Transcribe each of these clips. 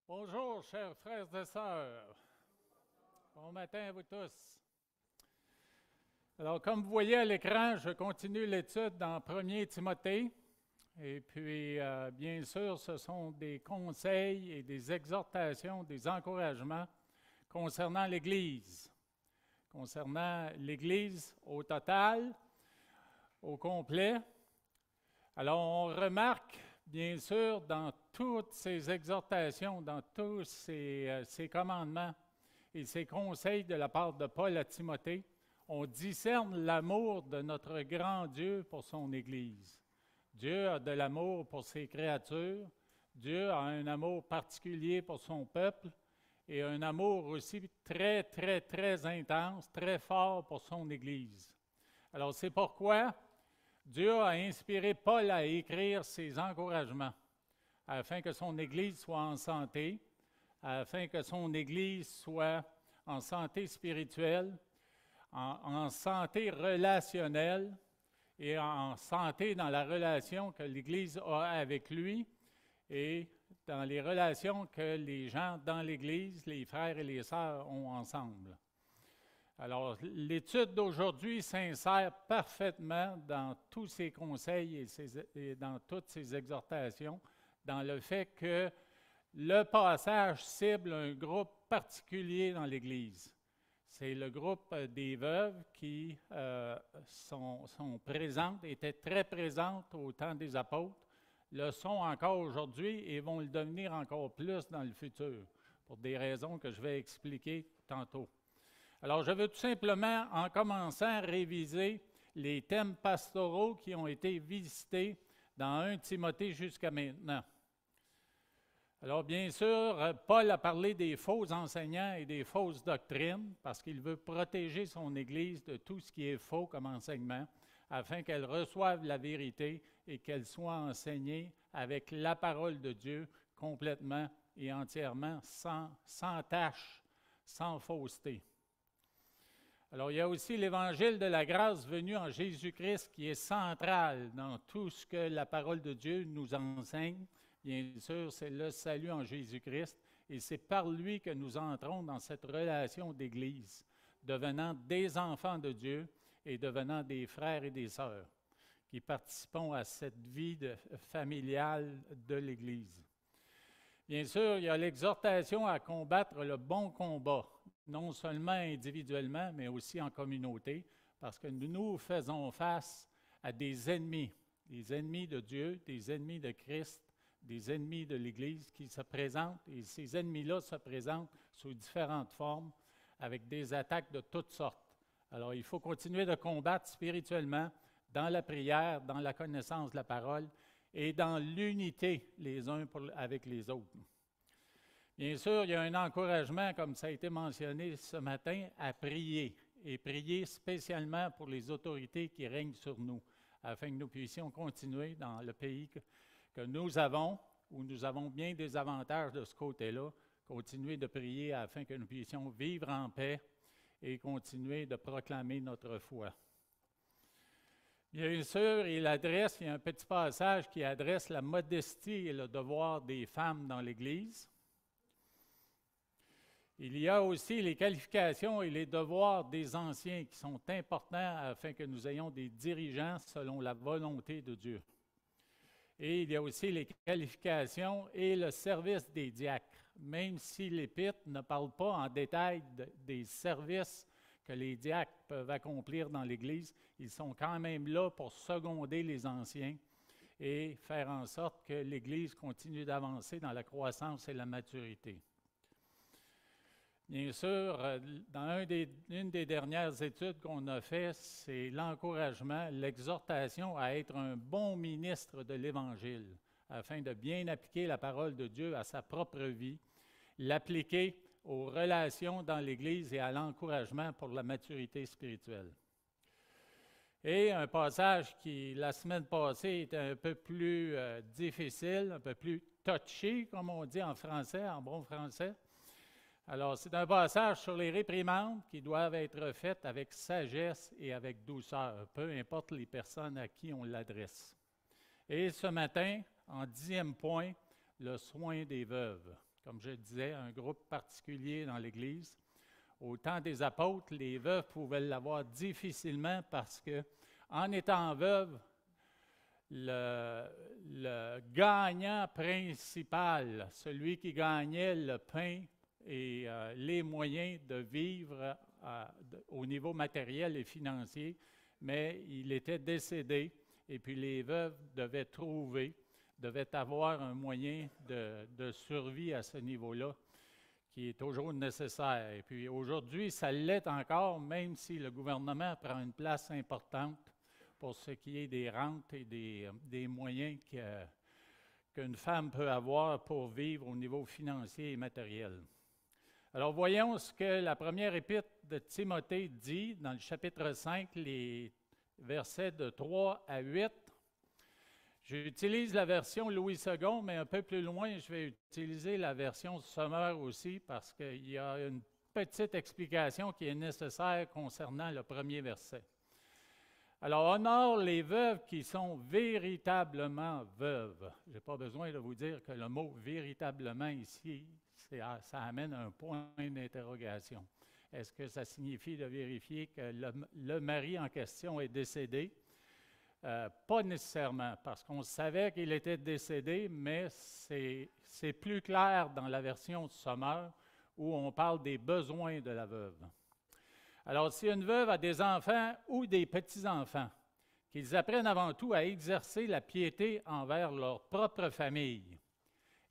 Bonjour, chers frères et sœurs. Bon matin à vous tous. Alors, comme vous voyez à l'écran, je continue l'étude dans 1er Timothée. Et puis, bien sûr, ce sont des conseils et des exhortations, des encouragements concernant l'Église. Concernant l'Église au total, au complet. Alors, on remarque, bien sûr, dans toutes ces exhortations, dans tous ces commandements et ces conseils de la part de Paul à Timothée, on discerne l'amour de notre grand Dieu pour son Église. Dieu a de l'amour pour ses créatures, Dieu a un amour particulier pour son peuple et un amour aussi très, très, très intense, très fort pour son Église. Alors, c'est pourquoi Dieu a inspiré Paul à écrire ses encouragements afin que son Église soit en santé, afin que son Église soit en santé spirituelle, en santé relationnelle et en santé dans la relation que l'Église a avec lui et dans les relations que les gens dans l'Église, les frères et les sœurs ont ensemble. Alors, l'étude d'aujourd'hui s'insère parfaitement dans tous ces conseils et dans toutes ces exhortations, dans le fait que le passage cible un groupe particulier dans l'Église. C'est le groupe des veuves qui sont présentes, étaient très présentes au temps des apôtres, le sont encore aujourd'hui et vont le devenir encore plus dans le futur, pour des raisons que je vais expliquer tantôt. Alors, je veux tout simplement, en commençant, réviser les thèmes pastoraux qui ont été visités dans 1 Timothée jusqu'à maintenant. Alors, bien sûr, Paul a parlé des faux enseignants et des fausses doctrines parce qu'il veut protéger son Église de tout ce qui est faux comme enseignement afin qu'elle reçoive la vérité et qu'elle soit enseignée avec la parole de Dieu complètement et entièrement, sans tache, sans fausseté. Alors, il y a aussi l'Évangile de la grâce venu en Jésus-Christ qui est central dans tout ce que la parole de Dieu nous enseigne. Bien sûr, c'est le salut en Jésus-Christ et c'est par lui que nous entrons dans cette relation d'Église, devenant des enfants de Dieu et devenant des frères et des sœurs qui participons à cette vie familiale de l'Église. Bien sûr, il y a l'exhortation à combattre le bon combat, non seulement individuellement, mais aussi en communauté, parce que nous faisons face à des ennemis de Dieu, des ennemis de Christ, des ennemis de l'Église qui se présentent, et ces ennemis-là se présentent sous différentes formes, avec des attaques de toutes sortes. Alors, il faut continuer de combattre spirituellement, dans la prière, dans la connaissance de la parole, et dans l'unité les uns avec les autres. Bien sûr, il y a un encouragement, comme ça a été mentionné ce matin, à prier, et prier spécialement pour les autorités qui règnent sur nous, afin que nous puissions continuer dans le pays que nous avons, où nous avons bien des avantages de ce côté-là, continuer de prier afin que nous puissions vivre en paix et continuer de proclamer notre foi. Bien sûr, il y a un petit passage qui adresse la modestie et le devoir des femmes dans l'Église. Il y a aussi les qualifications et les devoirs des anciens qui sont importants afin que nous ayons des dirigeants selon la volonté de Dieu. Et il y a aussi les qualifications et le service des diacres, même si l'Épître ne parle pas en détail des services que les diacres peuvent accomplir dans l'Église, ils sont quand même là pour seconder les anciens et faire en sorte que l'Église continue d'avancer dans la croissance et la maturité. Bien sûr, dans une des dernières études qu'on a faites, c'est l'encouragement, l'exhortation à être un bon ministre de l'Évangile, afin de bien appliquer la parole de Dieu à sa propre vie, l'appliquer aux relations dans l'Église et à l'encouragement pour la maturité spirituelle. Et un passage qui, la semaine passée, était un peu plus difficile, un peu plus touchy, comme on dit en français, en bon français. Alors, c'est un passage sur les réprimandes qui doivent être faites avec sagesse et avec douceur, peu importe les personnes à qui on l'adresse. Et ce matin, en 10e point, le soin des veuves, comme je disais, un groupe particulier dans l'Église. Au temps des apôtres, les veuves pouvaient l'avoir difficilement parce que, en étant veuve, le gagnant principal, celui qui gagnait le pain et les moyens de vivre au niveau matériel et financier, mais il était décédé et puis les veuves devaient avoir un moyen de survie à ce niveau-là qui est toujours nécessaire. Et puis aujourd'hui, ça l'est encore, même si le gouvernement prend une place importante pour ce qui est des rentes et des moyens qu'une femme peut avoir pour vivre au niveau financier et matériel. Alors voyons ce que la première épître de Timothée dit dans le chapitre 5, les versets de 3 à 8. J'utilise la version Louis II, mais un peu plus loin, je vais utiliser la version Sommer aussi parce qu'il y a une petite explication qui est nécessaire concernant le premier verset. Alors, honore les veuves qui sont véritablement veuves. Je n'ai pas besoin de vous dire que le mot « véritablement » ici, ça amène un point d'interrogation. Est-ce que ça signifie de vérifier que le mari en question est décédé? Pas nécessairement, parce qu'on savait qu'il était décédé, mais c'est plus clair dans la version Sommer où on parle des besoins de la veuve. Alors, si une veuve a des enfants ou des petits-enfants, qu'ils apprennent avant tout à exercer la piété envers leur propre famille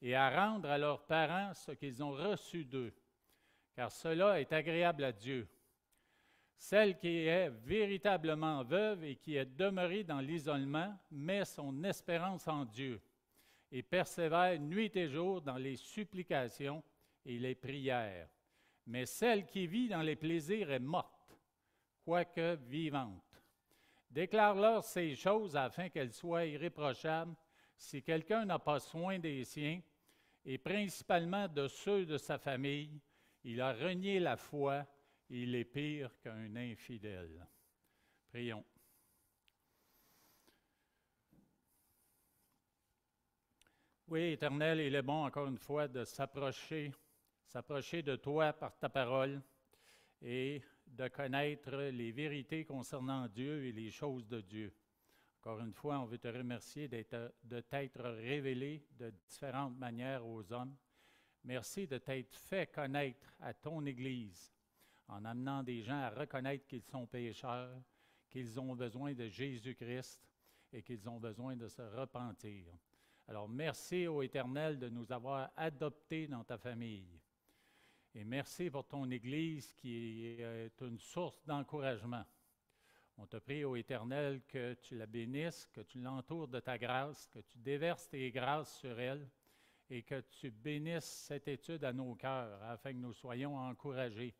et à rendre à leurs parents ce qu'ils ont reçu d'eux, car cela est agréable à Dieu. Celle qui est véritablement veuve et qui est demeurée dans l'isolement met son espérance en Dieu et persévère nuit et jour dans les supplications et les prières. Mais celle qui vit dans les plaisirs est morte, quoique vivante. Déclare-leur ces choses afin qu'elles soient irréprochables si quelqu'un n'a pas soin des siens, et principalement de ceux de sa famille, il a renié la foi. Il est pire qu'un infidèle. Prions. Oui, Éternel, il est bon encore une fois de s'approcher de toi par ta parole et de connaître les vérités concernant Dieu et les choses de Dieu. Encore une fois, on veut te remercier de t'être révélé de différentes manières aux hommes. Merci de t'être fait connaître à ton Église, en amenant des gens à reconnaître qu'ils sont pécheurs, qu'ils ont besoin de Jésus-Christ et qu'ils ont besoin de se repentir. Alors, merci ô Éternel de nous avoir adoptés dans ta famille. Et merci pour ton Église qui est une source d'encouragement. On te prie ô Éternel que tu la bénisses, que tu l'entoures de ta grâce, que tu déverses tes grâces sur elle et que tu bénisses cette étude à nos cœurs afin que nous soyons encouragés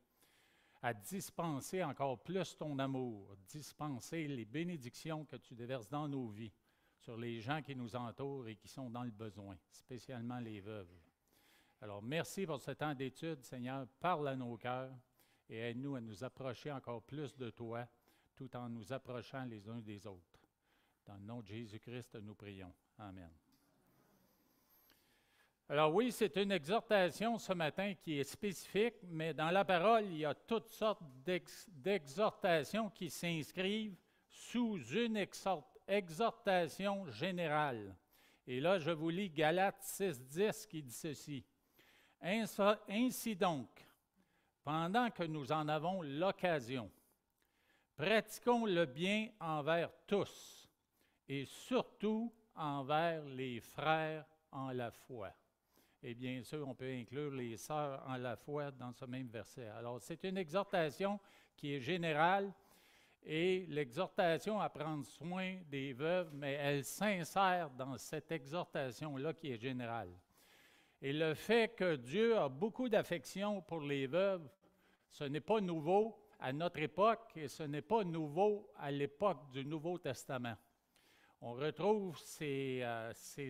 à dispenser encore plus ton amour, dispenser les bénédictions que tu déverses dans nos vies sur les gens qui nous entourent et qui sont dans le besoin, spécialement les veuves. Alors, merci pour ce temps d'étude, Seigneur. Parle à nos cœurs et aide-nous à nous approcher encore plus de toi, tout en nous approchant les uns des autres. Dans le nom de Jésus-Christ, nous prions. Amen. Alors oui, c'est une exhortation ce matin qui est spécifique, mais dans la parole, il y a toutes sortes d'exhortations qui s'inscrivent sous une exhortation générale. Et là, je vous lis Galates 6,10 qui dit ceci. « Ainsi donc, pendant que nous en avons l'occasion, pratiquons le bien envers tous et surtout envers les frères en la foi. » Et bien sûr, on peut inclure les sœurs en la foi dans ce même verset. Alors, c'est une exhortation qui est générale et l'exhortation à prendre soin des veuves, mais elle s'insère dans cette exhortation-là qui est générale. Et le fait que Dieu a beaucoup d'affection pour les veuves, ce n'est pas nouveau à notre époque et ce n'est pas nouveau à l'époque du Nouveau Testament. On retrouve ces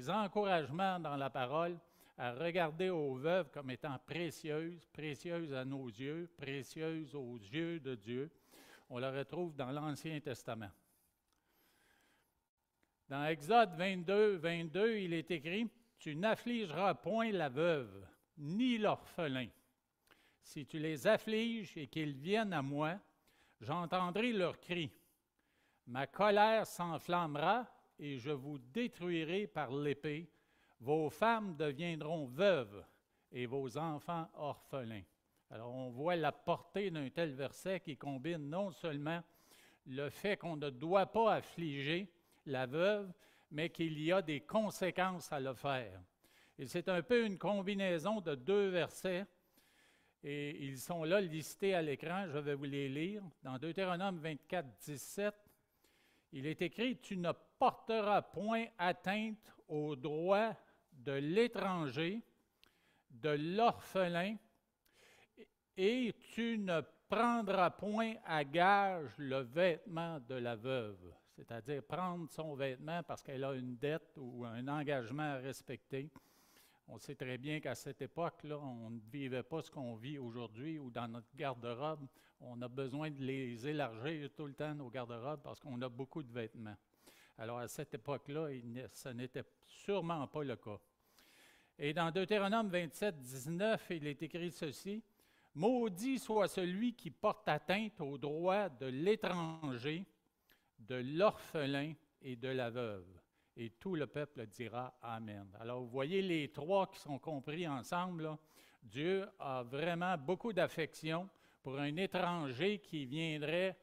encouragements dans la parole à regarder aux veuves comme étant précieuses, précieuses à nos yeux, précieuses aux yeux de Dieu. On le retrouve dans l'Ancien Testament. Dans Exode 22, il est écrit « Tu n'affligeras point la veuve ni l'orphelin. Si tu les affliges et qu'ils viennent à moi, j'entendrai leurs cris. Ma colère s'enflammera et je vous détruirai par l'épée. Vos femmes deviendront veuves et vos enfants orphelins. Alors, on voit la portée d'un tel verset qui combine non seulement le fait qu'on ne doit pas affliger la veuve, mais qu'il y a des conséquences à le faire. Et c'est un peu une combinaison de deux versets, et ils sont là listés à l'écran, je vais vous les lire. Dans Deutéronome 24, 17, il est écrit « Tu ne porteras point atteinte aux droits de l'étranger, de l'orphelin, et tu ne prendras point à gage le vêtement de la veuve. » C'est-à-dire prendre son vêtement parce qu'elle a une dette ou un engagement à respecter. On sait très bien qu'à cette époque-là, on ne vivait pas ce qu'on vit aujourd'hui ou dans notre garde-robe. On a besoin de les élargir tout le temps, nos garde-robes, parce qu'on a beaucoup de vêtements. Alors, à cette époque-là, ce n'était sûrement pas le cas. Et dans Deutéronome 27, 19, il est écrit ceci, « Maudit soit celui qui porte atteinte aux droits de l'étranger, de l'orphelin et de la veuve. » Et tout le peuple dira « Amen ». Alors, vous voyez les trois qui sont compris ensemble, là. Dieu a vraiment beaucoup d'affection pour un étranger qui viendrait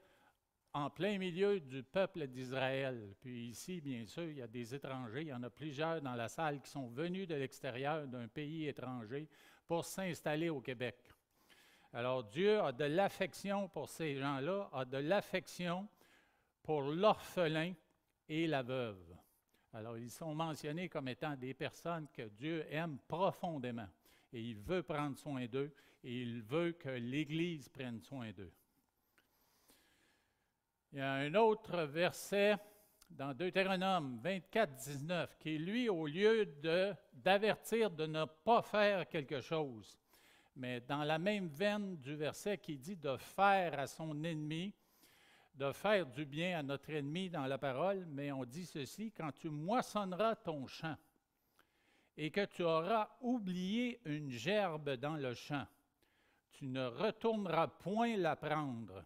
en plein milieu du peuple d'Israël. Puis ici, bien sûr, il y a des étrangers, il y en a plusieurs dans la salle qui sont venus de l'extérieur d'un pays étranger pour s'installer au Québec. Alors, Dieu a de l'affection pour ces gens-là, a de l'affection pour l'orphelin et la veuve. Alors, ils sont mentionnés comme étant des personnes que Dieu aime profondément. Et il veut prendre soin d'eux, et il veut que l'Église prenne soin d'eux. Il y a un autre verset dans Deutéronome 24, 19, qui, lui, au lieu d'avertir de ne pas faire quelque chose, mais dans la même veine du verset qui dit de faire à son ennemi, de faire du bien à notre ennemi dans la parole, mais on dit ceci, quand tu moissonneras ton champ et que tu auras oublié une gerbe dans le champ, tu ne retourneras point la prendre.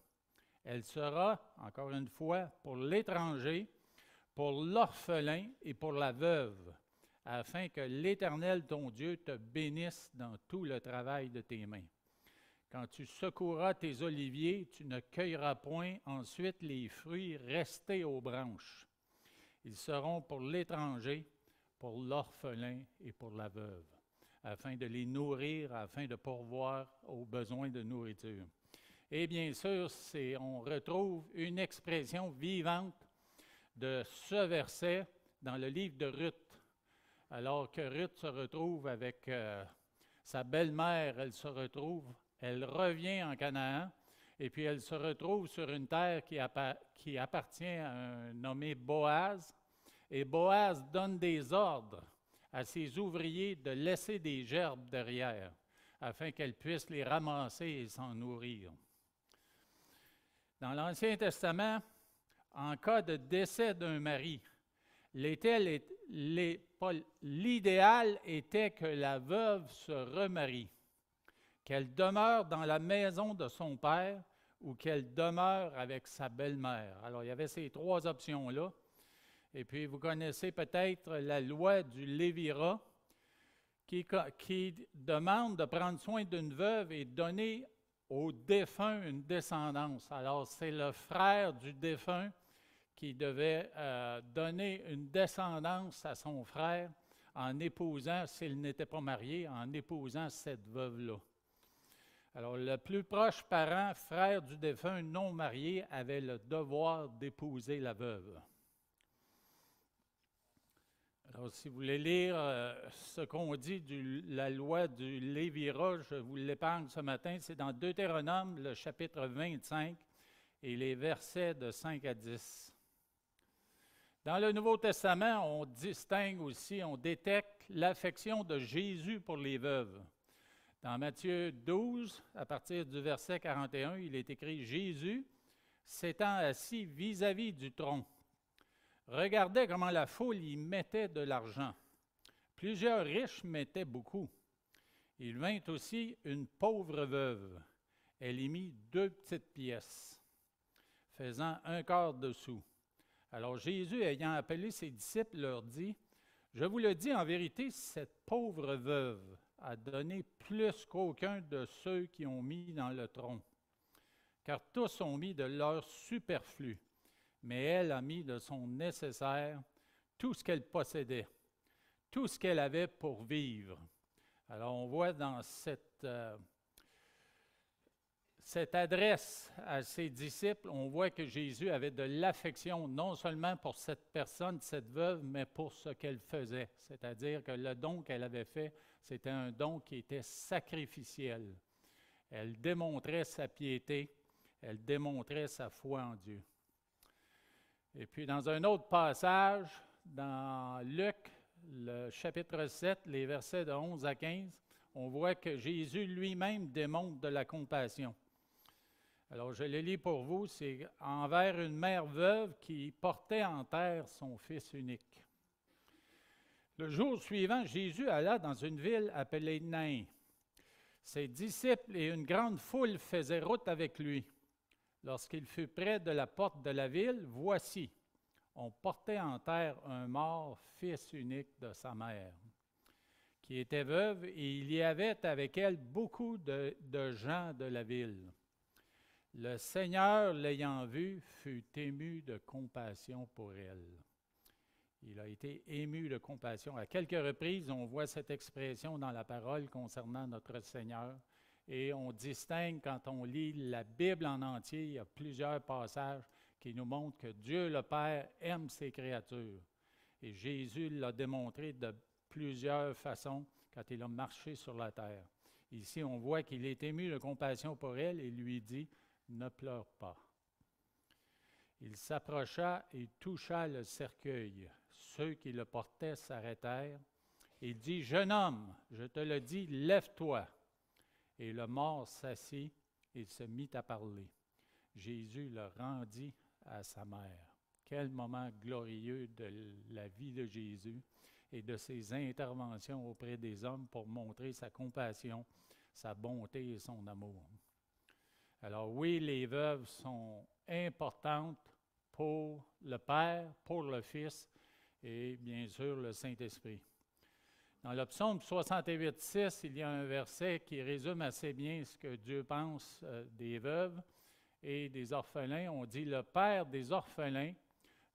Elle sera, encore une fois, pour l'étranger, pour l'orphelin et pour la veuve, afin que l'Éternel, ton Dieu, te bénisse dans tout le travail de tes mains. Quand tu secoueras tes oliviers, tu ne cueilleras point ensuite les fruits restés aux branches. Ils seront pour l'étranger, pour l'orphelin et pour la veuve, afin de les nourrir, afin de pourvoir aux besoins de nourriture. Et bien sûr, on retrouve une expression vivante de ce verset dans le livre de Ruth. Alors que Ruth se retrouve avec sa belle-mère, elle revient en Canaan, et puis elle se retrouve sur une terre qui appartient à un nommé Boaz. Et Boaz donne des ordres à ses ouvriers de laisser des gerbes derrière, afin qu'elles puissent les ramasser et s'en nourrir. Dans l'Ancien Testament, en cas de décès d'un mari, l'idéal était que la veuve se remarie, qu'elle demeure dans la maison de son père ou qu'elle demeure avec sa belle-mère. Alors, il y avait ces trois options-là. Et puis, vous connaissez peut-être la loi du Lévirat qui demande de prendre soin d'une veuve et donner au défunt une descendance. Alors, c'est le frère du défunt qui devait donner une descendance à son frère en épousant, s'il n'était pas marié, en épousant cette veuve-là. Alors, le plus proche parent, frère du défunt non marié, avait le devoir d'épouser la veuve. Alors, si vous voulez lire ce qu'on dit de la loi du Lévirat, je vous l'épargne ce matin, c'est dans Deutéronome, le chapitre 25, et les versets de 5 à 10. Dans le Nouveau Testament, on distingue aussi, on détecte l'affection de Jésus pour les veuves. Dans Matthieu 12, à partir du verset 41, il est écrit « Jésus, s'étant assis vis-à-vis du tronc, regardait comment la foule y mettait de l'argent. Plusieurs riches mettaient beaucoup. Il vint aussi une pauvre veuve. Elle y mit 2 petites pièces, faisant 1 quart de sou. Alors Jésus, ayant appelé ses disciples, leur dit, « Je vous le dis en vérité, cette pauvre veuve a donné plus qu'aucun de ceux qui ont mis dans le tronc, car tous ont mis de leur superflu, mais elle a mis de son nécessaire tout ce qu'elle possédait, tout ce qu'elle avait pour vivre. » Alors on voit dans cette adresse à ses disciples, on voit que Jésus avait de l'affection non seulement pour cette personne, cette veuve, mais pour ce qu'elle faisait. C'est-à-dire que le don qu'elle avait fait, c'était un don qui était sacrificiel. Elle démontrait sa piété, elle démontrait sa foi en Dieu. Et puis dans un autre passage, dans Luc, le chapitre 7, les versets de 11 à 15, on voit que Jésus lui-même démontre de la compassion. Alors, je le lis pour vous, c'est envers une mère veuve qui portait en terre son fils unique. Le jour suivant, Jésus alla dans une ville appelée Nain. Ses disciples et une grande foule faisaient route avec lui. Lorsqu'il fut près de la porte de la ville, voici, on portait en terre un mort, fils unique de sa mère, qui était veuve, et il y avait avec elle beaucoup de gens de la ville. Le Seigneur, l'ayant vue, fut ému de compassion pour elle. Il a été ému de compassion. À quelques reprises, on voit cette expression dans la parole concernant notre Seigneur. Et on distingue, quand on lit la Bible en entier, il y a plusieurs passages qui nous montrent que Dieu le Père aime ses créatures. Et Jésus l'a démontré de plusieurs façons quand il a marché sur la terre. Ici, on voit qu'il est ému de compassion pour elle et lui dit, « Ne pleure pas. » Il s'approcha et toucha le cercueil. Ceux qui le portaient s'arrêtèrent. Il dit, « Jeune homme, je te le dis, lève-toi. » Et le mort s'assit et se mit à parler. Jésus le rendit à sa mère. Quel moment glorieux de la vie de Jésus et de ses interventions auprès des hommes pour montrer sa compassion, sa bonté et son amour. Alors oui, les veuves sont importantes pour le Père, pour le Fils et bien sûr le Saint-Esprit. Dans le psaume 68, 6, il y a un verset qui résume assez bien ce que Dieu pense des veuves et des orphelins. On dit « Le Père des orphelins,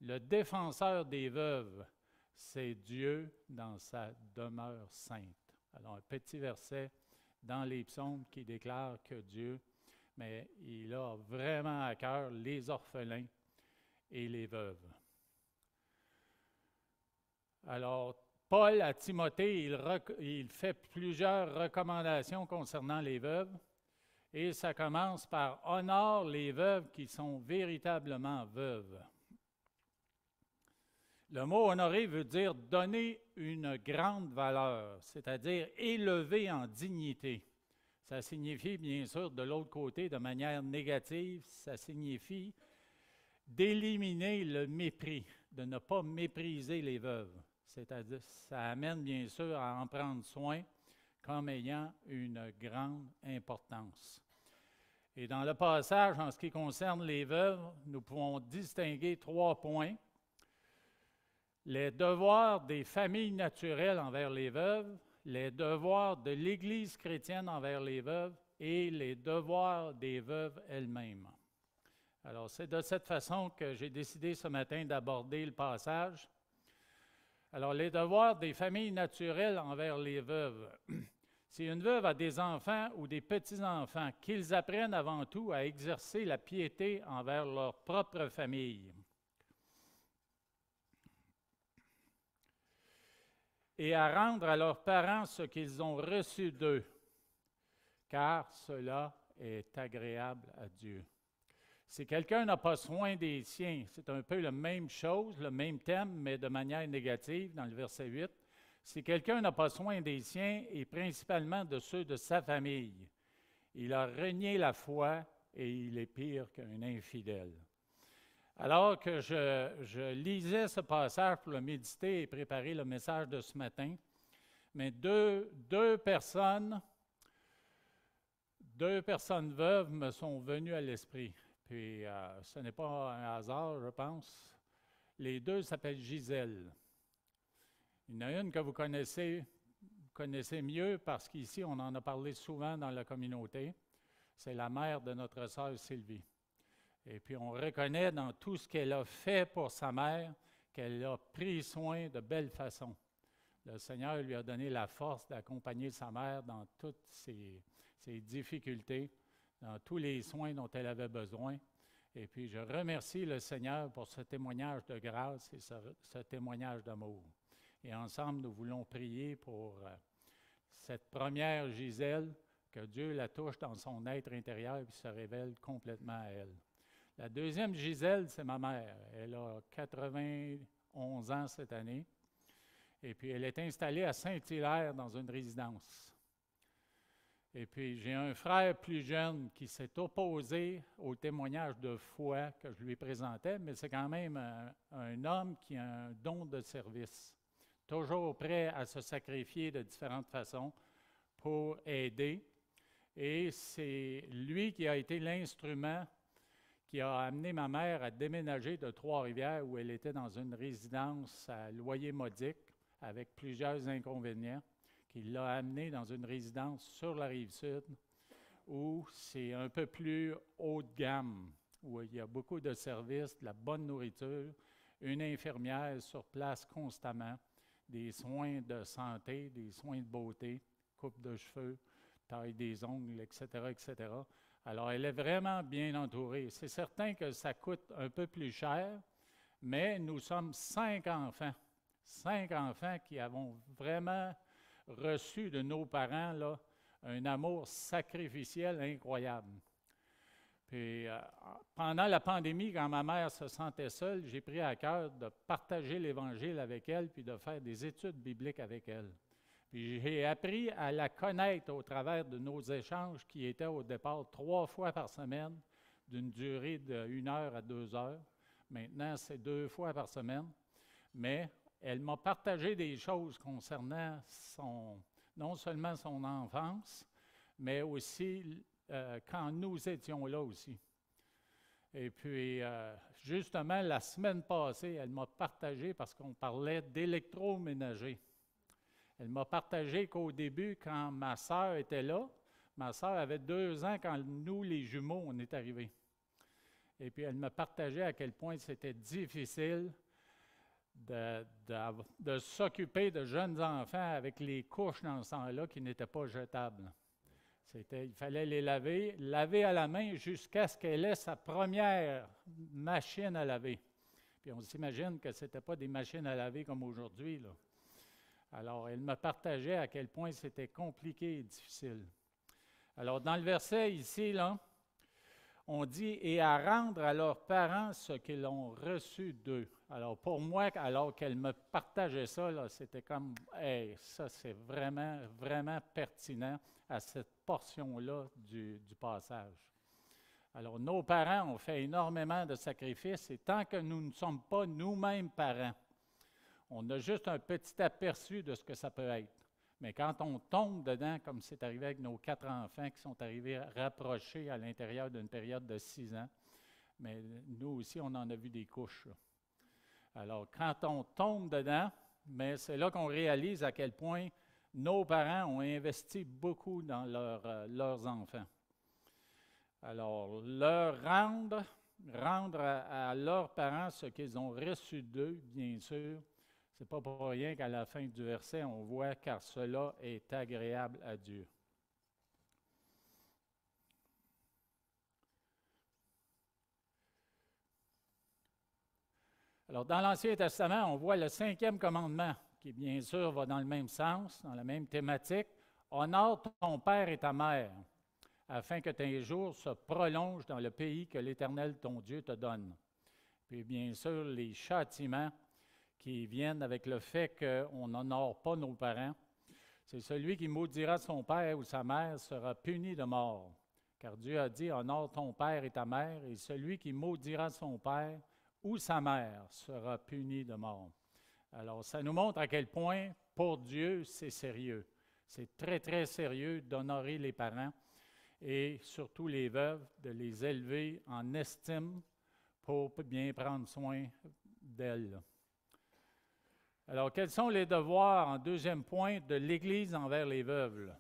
le défenseur des veuves, c'est Dieu dans sa demeure sainte. » Alors un petit verset dans les psaumes qui déclare que Dieu, mais il a vraiment à cœur les orphelins et les veuves. Alors, Paul, à Timothée, il fait plusieurs recommandations concernant les veuves. Et ça commence par « Honore les veuves qui sont véritablement veuves ». Le mot « honorer » veut dire « donner une grande valeur », c'est-à-dire « élever en dignité ». Ça signifie, bien sûr, de l'autre côté, de manière négative, ça signifie d'éliminer le mépris, de ne pas mépriser les veuves. C'est-à-dire, ça amène bien sûr à en prendre soin comme ayant une grande importance. Et dans le passage, en ce qui concerne les veuves, nous pouvons distinguer 3 points. Les devoirs des familles naturelles envers les veuves, les devoirs de l'Église chrétienne envers les veuves et les devoirs des veuves elles-mêmes. Alors, c'est de cette façon que j'ai décidé ce matin d'aborder le passage. Alors, les devoirs des familles naturelles envers les veuves. Si une veuve a des enfants ou des petits-enfants, qu'ils apprennent avant tout à exercer la piété envers leur propre famille et à rendre à leurs parents ce qu'ils ont reçu d'eux, car cela est agréable à Dieu. Si quelqu'un n'a pas soin des siens, c'est un peu la même chose, le même thème, mais de manière négative dans le verset 8. Si quelqu'un n'a pas soin des siens, et principalement de ceux de sa famille, il a renié la foi et il est pire qu'un infidèle. Alors que je lisais ce passage pour le méditer et préparer le message de ce matin, mais deux personnes 2 personnes veuves me sont venues à l'esprit. Puis ce n'est pas un hasard, je pense. Les deux s'appellent Gisèle. Il y en a une que vous connaissez mieux parce qu'ici, on en a parlé souvent dans la communauté. C'est la mère de notre sœur Sylvie. Et puis, on reconnaît dans tout ce qu'elle a fait pour sa mère qu'elle a pris soin de belle façon. Le Seigneur lui a donné la force d'accompagner sa mère dans toutes ses difficultés, dans tous les soins dont elle avait besoin. Et puis, je remercie le Seigneur pour ce témoignage de grâce et ce témoignage d'amour. Et ensemble, nous voulons prier pour cette première Gisèle, que Dieu la touche dans son être intérieur et se révèle complètement à elle. La deuxième Gisèle, c'est ma mère. Elle a 91 ans cette année. Et puis, elle est installée à Saint-Hilaire dans une résidence. Et puis, j'ai un frère plus jeune qui s'est opposé au témoignage de foi que je lui présentais, mais c'est quand même un homme qui a un don de service, toujours prêt à se sacrifier de différentes façons pour aider. Et c'est lui qui a été l'instrument qui a amené ma mère à déménager de Trois-Rivières, où elle était dans une résidence à loyer modique, avec plusieurs inconvénients, qui l'a amenée dans une résidence sur la Rive-Sud, où c'est un peu plus haut de gamme, où il y a beaucoup de services, de la bonne nourriture, une infirmière sur place constamment, des soins de santé, des soins de beauté, coupe de cheveux, taille des ongles, etc., etc. Alors, elle est vraiment bien entourée. C'est certain que ça coûte un peu plus cher, mais nous sommes 5 enfants. 5 enfants qui avons vraiment reçu de nos parents là, un amour sacrificiel incroyable. Puis, pendant la pandémie, quand ma mère se sentait seule, j'ai pris à cœur de partager l'Évangile avec elle puis de faire des études bibliques avec elle. Puis j'ai appris à la connaître au travers de nos échanges qui étaient au départ 3 fois par semaine, d'une durée de 1 heure à 2 heures. Maintenant, c'est 2 fois par semaine. Mais elle m'a partagé des choses concernant non seulement son enfance, mais aussi quand nous étions là aussi. Et puis, justement, la semaine passée, elle m'a partagé, parce qu'on parlait d'électroménager. Elle m'a partagé qu'au début, quand ma sœur était là, ma sœur avait 2 ans quand nous, les jumeaux, on est arrivés. Et puis, elle m'a partagé à quel point c'était difficile de s'occuper de jeunes enfants avec les couches dans ce temps-là qui n'étaient pas jetables. Il fallait les laver à la main jusqu'à ce qu'elle ait sa première machine à laver. Puis on s'imagine que ce n'était pas des machines à laver comme aujourd'hui, là. Alors, elle me partageait à quel point c'était compliqué et difficile. Alors, dans le verset ici, là, on dit « Et à rendre à leurs parents ce qu'ils ont reçu d'eux ». Alors, pour moi, alors qu'elle me partageait ça, là, c'était comme « Hey, ça, c'est vraiment, vraiment pertinent à cette portion-là du passage ». Alors, nos parents ont fait énormément de sacrifices et tant que nous ne sommes pas nous-mêmes parents, on a juste un petit aperçu de ce que ça peut être. Mais quand on tombe dedans, comme c'est arrivé avec nos 4 enfants qui sont arrivés rapprochés à l'intérieur d'une période de 6 ans, mais nous aussi, on en a vu des couches, là. Alors, quand on tombe dedans, mais c'est là qu'on réalise à quel point nos parents ont investi beaucoup dans leurs enfants. Alors, leur rendre à leurs parents ce qu'ils ont reçu d'eux, bien sûr. Ce n'est pas pour rien qu'à la fin du verset, on voit « car cela est agréable à Dieu ». Alors, dans l'Ancien Testament, on voit le 5e commandement, qui bien sûr va dans le même sens, dans la même thématique. « Honore ton père et ta mère, afin que tes jours se prolongent dans le pays que l'Éternel, ton Dieu, te donne. » Puis bien sûr, les châtiments qui viennent avec le fait qu'on n'honore pas nos parents. C'est celui qui maudira son père ou sa mère sera puni de mort. Car Dieu a dit, honore ton père et ta mère, et celui qui maudira son père ou sa mère sera puni de mort. Alors, ça nous montre à quel point, pour Dieu, c'est sérieux. C'est très, très sérieux d'honorer les parents. et surtout les veuves, de les élever en estime pour bien prendre soin d'elles. Alors, quels sont les devoirs, en deuxième point, de l'Église envers les veuves? Là?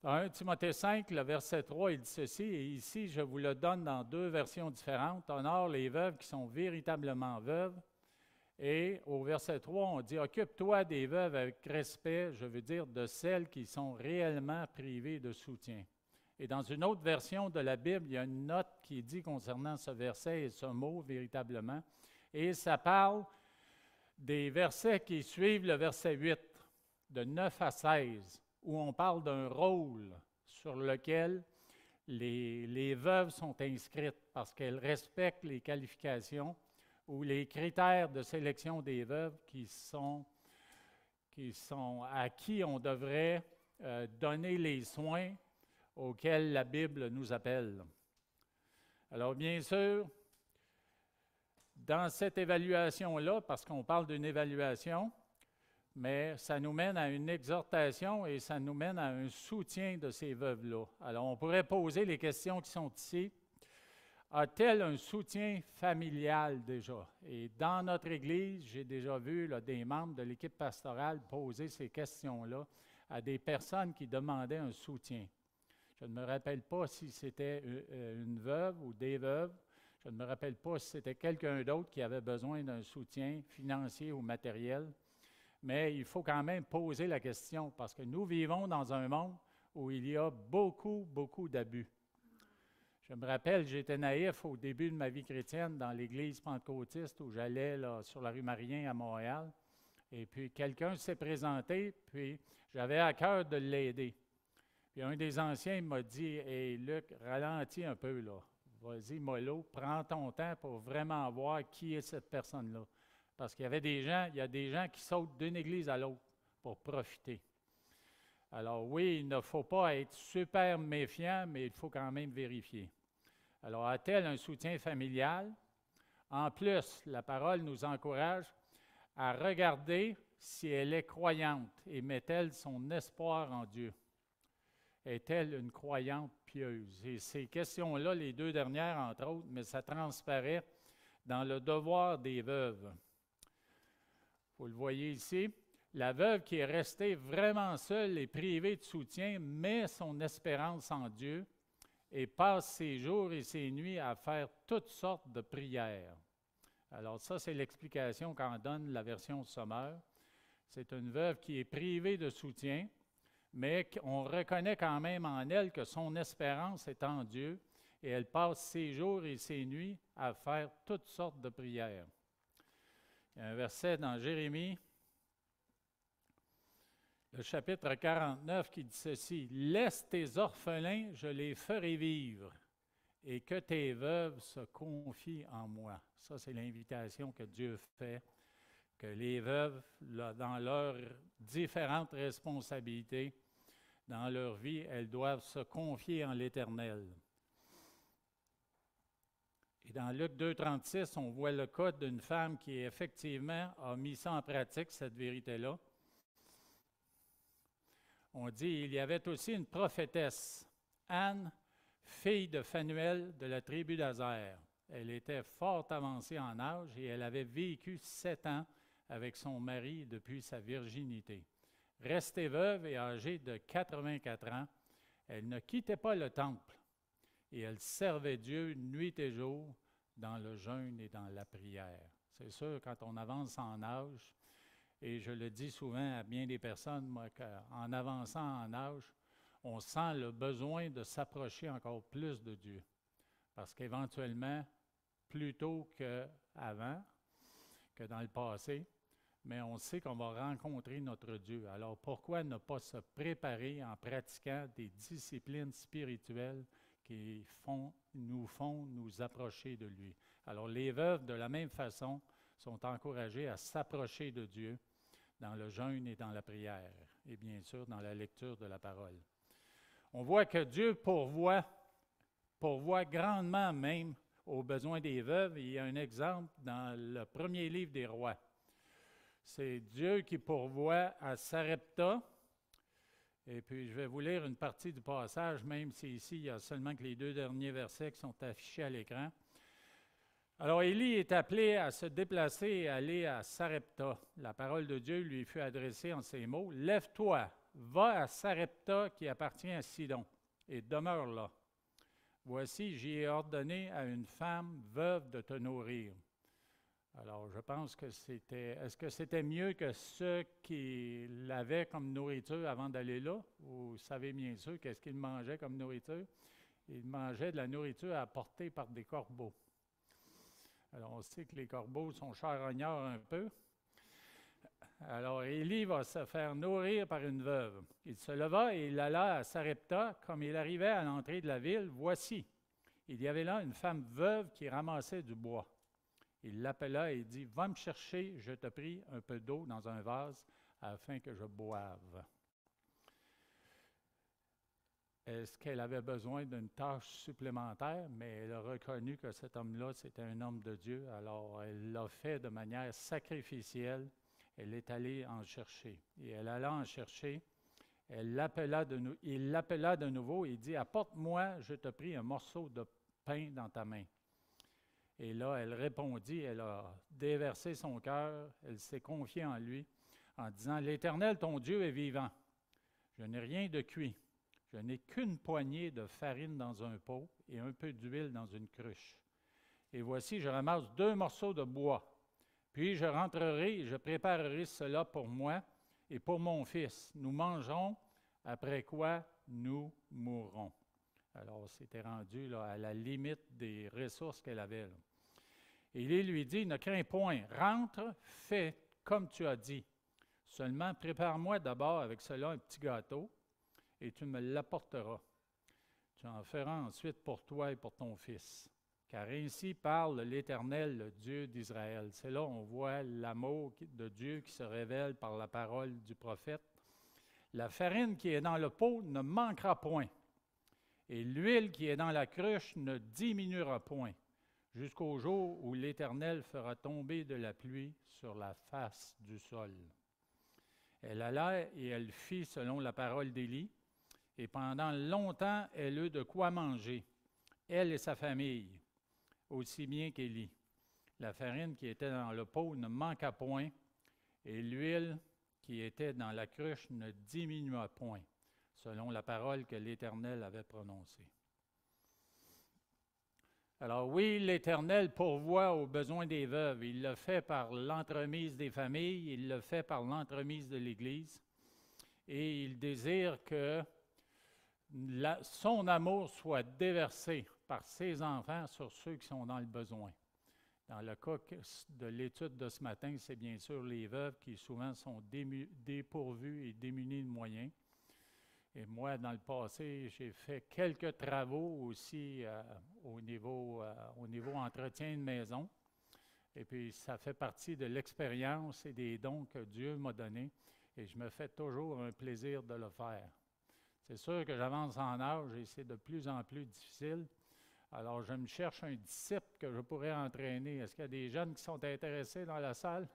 Dans 1 Timothée 5, le verset 3, il dit ceci, et ici, je vous le donne dans deux versions différentes. Honore les veuves qui sont véritablement veuves. Et au verset 3, on dit, occupe-toi des veuves avec respect, je veux dire de celles qui sont réellement privées de soutien. Et dans une autre version de la Bible, il y a une note qui dit concernant ce verset et ce mot véritablement. Et ça parle des versets qui suivent le verset 8, de 9 à 16, où on parle d'un rôle sur lequel les veuves sont inscrites parce qu'elles respectent les qualifications ou les critères de sélection des veuves à qui on devrait donner les soins auxquels la Bible nous appelle. Alors bien sûr, dans cette évaluation-là, parce qu'on parle d'une évaluation, mais ça nous mène à une exhortation et ça nous mène à un soutien de ces veuves-là. Alors, on pourrait poser les questions qui sont ici. A-t-elle un soutien familial déjà? Et dans notre Église, j'ai déjà vu là, des membres de l'équipe pastorale poser ces questions-là à des personnes qui demandaient un soutien. Je ne me rappelle pas si c'était une veuve ou des veuves. Je ne me rappelle pas si c'était quelqu'un d'autre qui avait besoin d'un soutien financier ou matériel. Mais il faut quand même poser la question parce que nous vivons dans un monde où il y a beaucoup, beaucoup d'abus. Je me rappelle, j'étais naïf au début de ma vie chrétienne dans l'église pentecôtiste où j'allais là, sur la rue Marien à Montréal. Et puis quelqu'un s'est présenté, puis j'avais à cœur de l'aider. Puis un des anciens m'a dit, « Hey Luc, ralentis un peu là. Vas-y, mollo, prends ton temps pour vraiment voir qui est cette personne-là. » Parce qu'il y a des gens qui sautent d'une église à l'autre pour profiter. Alors oui, il ne faut pas être super méfiant, mais il faut quand même vérifier. Alors, a-t-elle un soutien familial? En plus, la parole nous encourage à regarder si elle est croyante et met-elle son espoir en Dieu. Est-elle une croyante pieuse? Et ces questions-là, les deux dernières entre autres, mais ça transparaît dans le devoir des veuves. Vous le voyez ici, la veuve qui est restée vraiment seule et privée de soutien met son espérance en Dieu et passe ses jours et ses nuits à faire toutes sortes de prières. Alors ça, c'est l'explication qu'en donne la version sommaire. C'est une veuve qui est privée de soutien, mais on reconnaît quand même en elle que son espérance est en Dieu et elle passe ses jours et ses nuits à faire toutes sortes de prières. Il y a un verset dans Jérémie, le chapitre 49, qui dit ceci, « Laisse tes orphelins, je les ferai vivre, et que tes veuves se confient en moi. » Ça, c'est l'invitation que Dieu fait, que les veuves, là, dans leurs différentes responsabilités, dans leur vie, elles doivent se confier en l'Éternel. Et dans Luc 2,36, on voit le cas d'une femme qui effectivement a mis ça en pratique, cette vérité-là. On dit, il y avait aussi une prophétesse, Anne, fille de Phanuel de la tribu d'Aser. Elle était fort avancée en âge et elle avait vécu 7 ans avec son mari depuis sa virginité. Restée veuve et âgée de 84 ans, elle ne quittait pas le temple et elle servait Dieu nuit et jour dans le jeûne et dans la prière. C'est sûr, quand on avance en âge, et je le dis souvent à bien des personnes, moi, qu'en avançant en âge, on sent le besoin de s'approcher encore plus de Dieu. Parce qu'éventuellement, plus tôt qu'avant, que dans le passé, mais on sait qu'on va rencontrer notre Dieu. Alors pourquoi ne pas se préparer en pratiquant des disciplines spirituelles qui nous font nous approcher de lui? Alors les veuves, de la même façon, sont encouragées à s'approcher de Dieu dans le jeûne et dans la prière, et bien sûr dans la lecture de la parole. On voit que Dieu pourvoit grandement même aux besoins des veuves. Il y a un exemple dans le premier livre des Rois. C'est Dieu qui pourvoit à Sarepta Et puis, je vais vous lire une partie du passage, même si ici, il y a seulement que les 2 derniers versets qui sont affichés à l'écran. Alors, Élie est appelé à se déplacer et aller à Sarepta. La parole de Dieu lui fut adressée en ces mots. « Lève-toi, va à Sarepta qui appartient à Sidon, et demeure là. Voici, j'y ai ordonné à une femme veuve de te nourrir. » Alors, je pense que est-ce que c'était mieux que ceux qui l'avaient comme nourriture avant d'aller là? Vous savez bien sûr qu'est-ce qu'ils mangeaient comme nourriture? Ils mangeaient de la nourriture apportée par des corbeaux. Alors, on sait que les corbeaux sont charognards un peu. Alors, Élie va se faire nourrir par une veuve. Il se leva et il alla à Sarepta. Comme il arrivait à l'entrée de la ville, voici, il y avait là une femme veuve qui ramassait du bois. Il l'appela et dit, « Va me chercher, je te prie, un peu d'eau dans un vase afin que je boive. » Est-ce qu'elle avait besoin d'une tâche supplémentaire? Mais elle a reconnu que cet homme-là, c'était un homme de Dieu. Alors, elle l'a fait de manière sacrificielle. Elle est allée en chercher. Et elle alla en chercher. Il l'appela de nouveau et dit, « Apporte-moi, je te prie, un morceau de pain dans ta main. » Et là, elle répondit, elle a déversé son cœur, elle s'est confiée en lui, en disant, « L'Éternel, ton Dieu, est vivant. Je n'ai rien de cuit. Je n'ai qu'une poignée de farine dans un pot et un peu d'huile dans une cruche. Et voici, je ramasse 2 morceaux de bois. Puis je rentrerai et je préparerai cela pour moi et pour mon fils. Nous mangerons, après quoi nous mourrons. » Alors, c'était rendu là, à la limite des ressources qu'elle avait. Là. Élie lui dit, « Ne crains point, rentre, fais comme tu as dit. Seulement, prépare-moi d'abord avec cela un petit gâteau, et tu me l'apporteras. Tu en feras ensuite pour toi et pour ton fils. Car ainsi parle l'Éternel, le Dieu d'Israël. » C'est là on voit l'amour de Dieu qui se révèle par la parole du prophète. « La farine qui est dans le pot ne manquera point, et l'huile qui est dans la cruche ne diminuera point, jusqu'au jour où l'Éternel fera tomber de la pluie sur la face du sol. » Elle alla et elle fit selon la parole d'Élie. Et pendant longtemps, elle eut de quoi manger, elle et sa famille, aussi bien qu'Élie. La farine qui était dans le pot ne manqua point, et l'huile qui était dans la cruche ne diminua point, selon la parole que l'Éternel avait prononcée. Alors oui, l'Éternel pourvoit aux besoins des veuves. Il le fait par l'entremise des familles, il le fait par l'entremise de l'Église, et il désire que son amour soit déversé par ses enfants sur ceux qui sont dans le besoin. Dans le cas de l'étude de ce matin, c'est bien sûr les veuves qui souvent sont dépourvues et démunies de moyens. Et moi, dans le passé, j'ai fait quelques travaux aussi au niveau entretien de maison. Et puis, ça fait partie de l'expérience et des dons que Dieu m'a donnés. Et je me fais toujours un plaisir de le faire. C'est sûr que j'avance en âge et c'est de plus en plus difficile. Alors, je me cherche un disciple que je pourrais entraîner. Est-ce qu'il y a des jeunes qui sont intéressés dans la salle?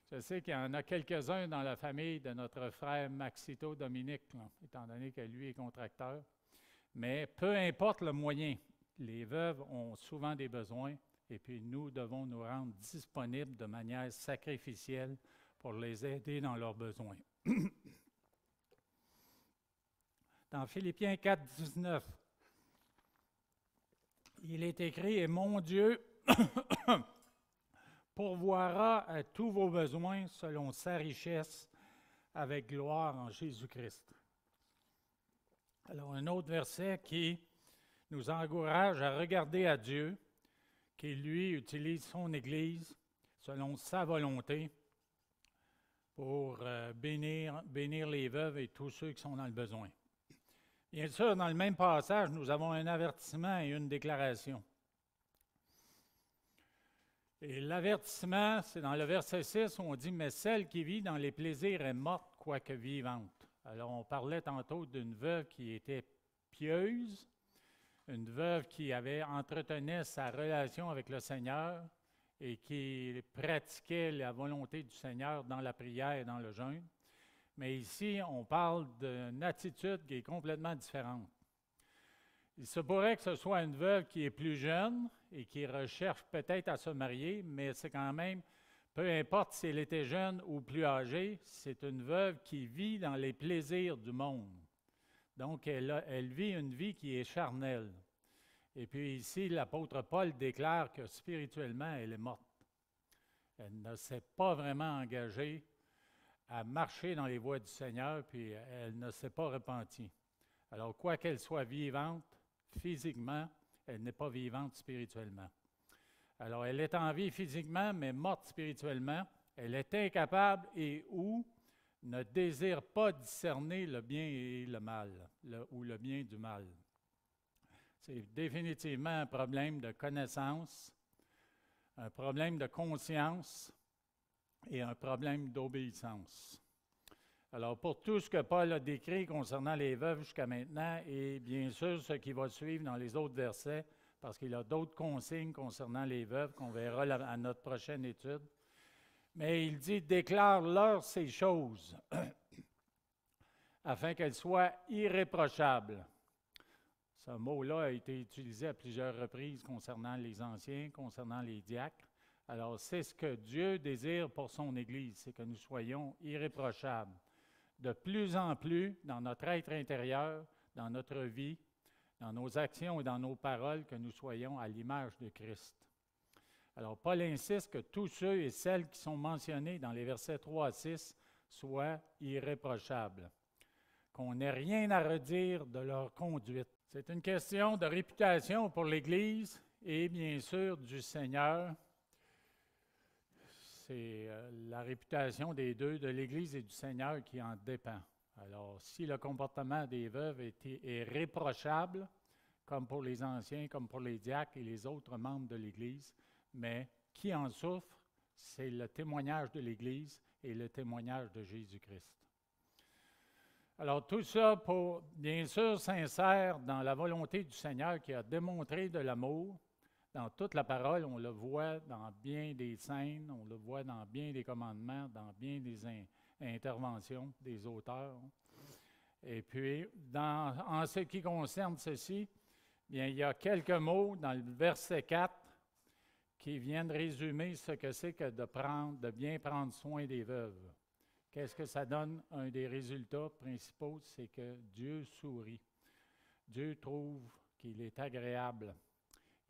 Je sais qu'il y en a quelques-uns dans la famille de notre frère Maxito Dominique, là, étant donné que lui est contracteur. Mais peu importe le moyen, les veuves ont souvent des besoins et puis nous devons nous rendre disponibles de manière sacrificielle pour les aider dans leurs besoins. Dans Philippiens 4, 19, il est écrit « Et mon Dieu pourvoira à tous vos besoins selon sa richesse avec gloire en Jésus-Christ. » Alors, un autre verset qui nous encourage à regarder à Dieu, qui lui utilise son Église selon sa volonté pour bénir les veuves et tous ceux qui sont dans le besoin. Bien sûr, dans le même passage, nous avons un avertissement et une déclaration. Et l'avertissement, c'est dans le verset 6, où on dit « Mais celle qui vit dans les plaisirs est morte, quoique vivante. » Alors, on parlait tantôt d'une veuve qui était pieuse, une veuve qui avait entretenu sa relation avec le Seigneur et qui pratiquait la volonté du Seigneur dans la prière et dans le jeûne. Mais ici, on parle d'une attitude qui est complètement différente. Il se pourrait que ce soit une veuve qui est plus jeune et qui recherche peut-être à se marier, mais c'est quand même, peu importe si elle était jeune ou plus âgée, c'est une veuve qui vit dans les plaisirs du monde. Donc, elle vit une vie qui est charnelle. Et puis ici, l'apôtre Paul déclare que spirituellement, elle est morte. Elle ne s'est pas vraiment engagée à marcher dans les voies du Seigneur, puis elle ne s'est pas repentie. Alors, quoi qu'elle soit vivante, physiquement, elle n'est pas vivante spirituellement. Alors, elle est en vie physiquement, mais morte spirituellement. Elle est incapable et ou ne désire pas discerner le bien et le mal, ou le bien du mal. C'est définitivement un problème de connaissance, un problème de conscience et un problème d'obéissance. Alors, pour tout ce que Paul a décrit concernant les veuves jusqu'à maintenant, et bien sûr ce qui va suivre dans les autres versets, parce qu'il y a d'autres consignes concernant les veuves qu'on verra à notre prochaine étude, mais il dit « déclare-leur ces choses, afin qu'elles soient irréprochables ». Ce mot-là a été utilisé à plusieurs reprises concernant les anciens, concernant les diacres. Alors, c'est ce que Dieu désire pour son Église, c'est que nous soyons irréprochables. De plus en plus, dans notre être intérieur, dans notre vie, dans nos actions et dans nos paroles, que nous soyons à l'image de Christ. Alors, Paul insiste que tous ceux et celles qui sont mentionnés dans les versets 3 à 6 soient irréprochables, qu'on n'ait rien à redire de leur conduite. C'est une question de réputation pour l'Église et bien sûr du Seigneur. C'est la réputation des deux, de l'Église et du Seigneur, qui en dépend. Alors, si le comportement des veuves est réprochable, comme pour les anciens, comme pour les diacres et les autres membres de l'Église, mais qui en souffre, c'est le témoignage de l'Église et le témoignage de Jésus-Christ. Alors, tout ça, pour, bien sûr, sincère dans la volonté du Seigneur qui a démontré de l'amour. Dans toute la parole, on le voit dans bien des scènes, on le voit dans bien des commandements, dans bien des interventions des auteurs. Et puis, en ce qui concerne ceci, bien, il y a quelques mots dans le verset 4 qui viennent résumer ce que c'est que de bien prendre soin des veuves. Qu'est-ce que ça donne? Un des résultats principaux, c'est que Dieu sourit. Dieu trouve qu'il est agréable.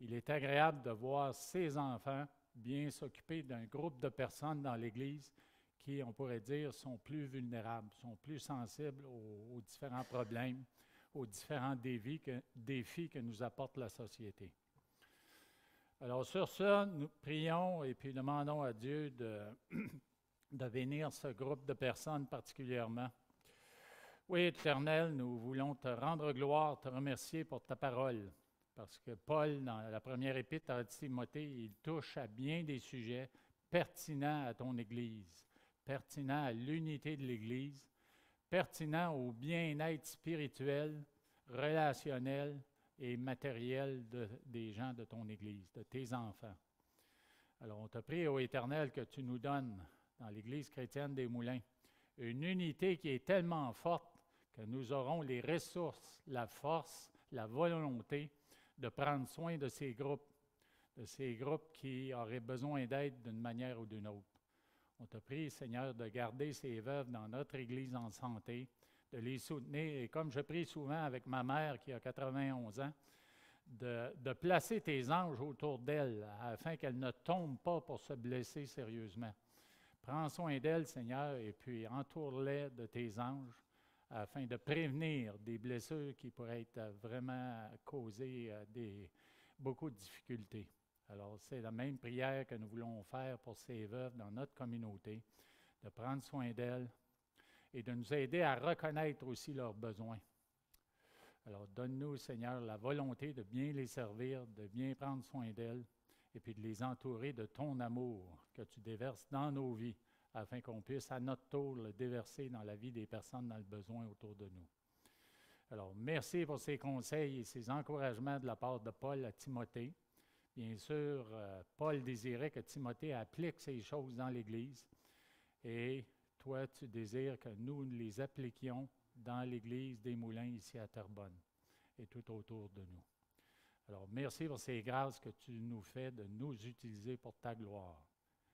Il est agréable de voir ses enfants bien s'occuper d'un groupe de personnes dans l'Église qui, on pourrait dire, sont plus vulnérables, sont plus sensibles aux différents problèmes, aux différents défis que nous apporte la société. Alors sur ça, nous prions et puis demandons à Dieu de bénir ce groupe de personnes particulièrement. Oui, Éternel, nous voulons te rendre gloire, te remercier pour ta parole. Parce que Paul, dans la première épître à Timothée, il touche à bien des sujets pertinents à ton Église, pertinents à l'unité de l'Église, pertinents au bien-être spirituel, relationnel et matériel des gens de ton Église, de tes enfants. Alors, on te prie, ô Éternel, que tu nous donnes, dans l'Église chrétienne des Moulins, une unité qui est tellement forte que nous aurons les ressources, la force, la volonté de prendre soin de ces groupes qui auraient besoin d'aide d'une manière ou d'une autre. On te prie, Seigneur, de garder ces veuves dans notre Église en santé, de les soutenir, et comme je prie souvent avec ma mère qui a 91 ans, de placer tes anges autour d'elle afin qu'elle ne tombe pas pour se blesser sérieusement. Prends soin d'elle, Seigneur, et puis entoure-les de tes anges afin de prévenir des blessures qui pourraient être vraiment causer beaucoup de difficultés. Alors, c'est la même prière que nous voulons faire pour ces veuves dans notre communauté, de prendre soin d'elles et de nous aider à reconnaître aussi leurs besoins. Alors, donne-nous, Seigneur, la volonté de bien les servir, de bien prendre soin d'elles et puis de les entourer de ton amour que tu déverses dans nos vies, afin qu'on puisse à notre tour le déverser dans la vie des personnes dans le besoin autour de nous. Alors, merci pour ces conseils et ces encouragements de la part de Paul à Timothée. Bien sûr, Paul désirait que Timothée applique ces choses dans l'Église et toi, tu désires que nous les appliquions dans l'Église des Moulins ici à Terrebonne et tout autour de nous. Alors, merci pour ces grâces que tu nous fais de nous utiliser pour ta gloire.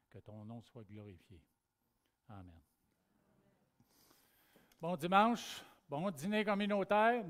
Que ton nom soit glorifié. Amen. Bon dimanche, bon dîner communautaire.